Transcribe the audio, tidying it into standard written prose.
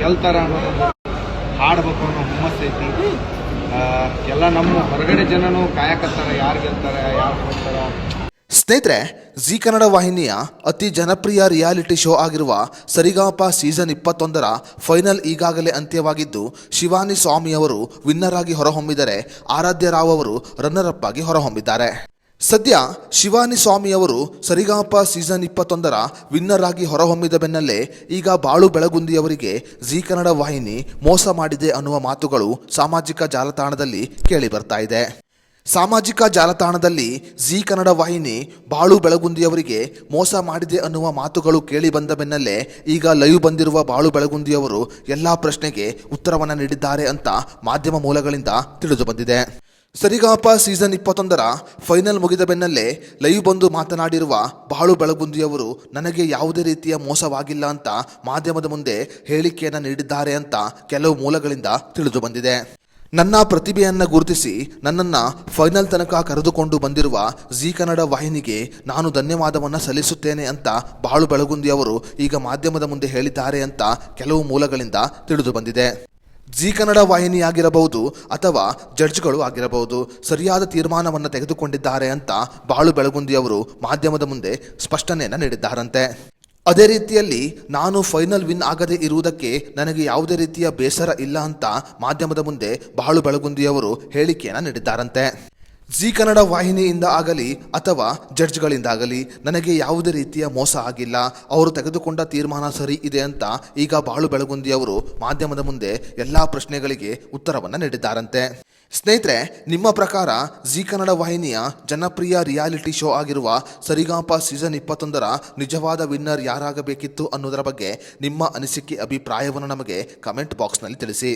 ಗೆಲ್ತಾರ ಅನ್ನೋ ಹಾಡ್ಬೇಕು ಅನ್ನೋ ಹುಮ್ಮಸ್ ಐತಿ. ಎಲ್ಲ ನಮ್ಮ ಹೊರಗಡೆ ಜನನು ಕಾಯಕತ್ತಾರ, ಯಾರು ಗೆಲ್ತಾರ ಯಾರು ಹೋಗ್ತಾರ. ಸ್ನೇಹಿತರೆ, ಜಿ ಕನ್ನಡ ವಾಹಿನಿಯ ಅತಿ ಜನಪ್ರಿಯ ರಿಯಾಲಿಟಿ ಶೋ ಆಗಿರುವ ಸರಿಗಮಪ ಸೀಸನ್ 21ರ ಫೈನಲ್ ಈಗಾಗಲೇ ಅಂತ್ಯವಾಗಿದ್ದು, ಶಿವಾನಿ ಸ್ವಾಮಿ ಅವರು ವಿನ್ನರ್ ಆಗಿ ಹೊರಹೊಮ್ಮಿದರೆ ಆರಾಧ್ಯ ರಾವ್ ಅವರು ರನ್ನರ್ ಅಪ್ ಆಗಿ ಹೊರಹೊಮ್ಮಿದ್ದಾರೆ. ಸದ್ಯ ಶಿವಾನಿ ಸ್ವಾಮಿ ಅವರು ಸರಿಗಮಪ ಸೀಸನ್ 21ರ ವಿನ್ನರ್ ಆಗಿ ಹೊರಹೊಮ್ಮಿದ ಬೆನ್ನಲ್ಲೇ ಈಗ ಬಾಳು ಬೆಳಗುಂದಿಯವರಿಗೆ ಜಿ ಕನ್ನಡ ವಾಹಿನಿ ಮೋಸ ಮಾಡಿದೆ ಅನ್ನುವ ಮಾತುಗಳು ಸಾಮಾಜಿಕ ಜಾಲತಾಣದಲ್ಲಿ ಕೇಳಿ ಬರ್ತಾ ಇದೆ. ಸಾಮಾಜಿಕ ಜಾಲತಾಣದಲ್ಲಿ ಜಿ ಕನ್ನಡ ವಾಹಿನಿ ಬಾಳು ಬೆಳಗುಂದಿಯವರಿಗೆ ಮೋಸ ಮಾಡಿದೆ ಅನ್ನುವ ಮಾತುಗಳು ಕೇಳಿ ಬಂದ ಬೆನ್ನಲ್ಲೇ ಈಗ ಲೈವ್ ಬಂದಿರುವ ಬಾಳು ಬೆಳಗುಂದಿಯವರು ಎಲ್ಲಾ ಪ್ರಶ್ನೆಗೆ ಉತ್ತರವನ್ನು ನೀಡಿದ್ದಾರೆ ಅಂತ ಮಾಧ್ಯಮ ಮೂಲಗಳಿಂದ ತಿಳಿದು ಬಂದಿದೆ. ಸರಿಗಮಪ ಸೀಸನ್ 21ರ ಫೈನಲ್ ಮುಗಿದ ಬೆನ್ನಲ್ಲೇ ಲೈವ್ ಬಂದು ಮಾತನಾಡಿರುವ ಬಾಳು ಬೆಳಗುಂದಿಯವರು ನನಗೆ ಯಾವುದೇ ರೀತಿಯ ಮೋಸವಾಗಿಲ್ಲ ಅಂತ ಮಾಧ್ಯಮದ ಮುಂದೆ ಹೇಳಿಕೆಯನ್ನು ನೀಡಿದ್ದಾರೆ ಅಂತ ಕೆಲವು ಮೂಲಗಳಿಂದ ತಿಳಿದು ಬಂದಿದೆ. ನನ್ನ ಪ್ರತಿಭೆಯನ್ನು ಗುರುತಿಸಿ ನನ್ನನ್ನು ಫೈನಲ್ ತನಕ ಕರೆದುಕೊಂಡು ಬಂದಿರುವ ಜಿ ಕನ್ನಡ ವಾಹಿನಿಗೆ ನಾನು ಧನ್ಯವಾದವನ್ನು ಸಲ್ಲಿಸುತ್ತೇನೆ ಅಂತ ಬಾಳು ಬೆಳಗುಂದಿಯವರು ಈಗ ಮಾಧ್ಯಮದ ಮುಂದೆ ಹೇಳಿದ್ದಾರೆ ಅಂತ ಕೆಲವು ಮೂಲಗಳಿಂದ ತಿಳಿದು ಬಂದಿದೆ. ಜಿ ಕನ್ನಡ ವಾಹಿನಿ ಆಗಿರಬಹುದು ಅಥವಾ ಜಡ್ಜ್ಗಳು ಆಗಿರಬಹುದು, ಸರಿಯಾದ ತೀರ್ಮಾನವನ್ನು ತೆಗೆದುಕೊಂಡಿದ್ದಾರೆ ಅಂತ ಬಾಳು ಬೆಳಗುಂದಿಯವರು ಮಾಧ್ಯಮದ ಮುಂದೆ ಸ್ಪಷ್ಟನೆಯನ್ನು ನೀಡಿದ್ದಾರಂತೆ. ಅದೇ ರೀತಿಯಲ್ಲಿ ನಾನು ಫೈನಲ್ ವಿನ್ ಆಗದೇ ಇರುವುದಕ್ಕೆ ನನಗೆ ಯಾವುದೇ ರೀತಿಯ ಬೇಸರ ಇಲ್ಲ ಅಂತ ಮಾಧ್ಯಮದ ಮುಂದೆ ಬಾಳು ಬೆಳಗುಂದಿಯವರು ಹೇಳಿಕೆಯನ್ನು ನೀಡಿದ್ದಾರಂತೆ. ಜಿ ಕನ್ನಡ ವಾಹಿನಿಯಿಂದ ಆಗಲಿ ಅಥವಾ ಜಡ್ಜ್ಗಳಿಂದಾಗಲಿ ನನಗೆ ಯಾವುದೇ ರೀತಿಯ ಮೋಸ ಆಗಿಲ್ಲ, ಅವರು ತೆಗೆದುಕೊಂಡ ತೀರ್ಮಾನ ಸರಿ ಇದೆ ಅಂತ ಈಗ ಬಾಳು ಬೆಳಗುಂದಿಯವರು ಮಾಧ್ಯಮದ ಮುಂದೆ ಎಲ್ಲ ಪ್ರಶ್ನೆಗಳಿಗೆ ಉತ್ತರವನ್ನು ನೀಡಿದ್ದಾರಂತೆ. ಸ್ನೇಹಿತರೆ, ನಿಮ್ಮ ಪ್ರಕಾರ ಜಿ ಕನ್ನಡ ವಾಹಿನಿಯ ಜನಪ್ರಿಯ ರಿಯಾಲಿಟಿ ಶೋ ಆಗಿರುವ ಸರಿಗಮಪ ಸೀಸನ್ 21ರ ನಿಜವಾದ ವಿನ್ನರ್ ಯಾರಾಗಬೇಕಿತ್ತು ಅನ್ನೋದರ ಬಗ್ಗೆ ನಿಮ್ಮ ಅನಿಸಿಕೆ ಅಭಿಪ್ರಾಯವನ್ನು ನಮಗೆ ಕಮೆಂಟ್ ಬಾಕ್ಸ್ನಲ್ಲಿ ತಿಳಿಸಿ.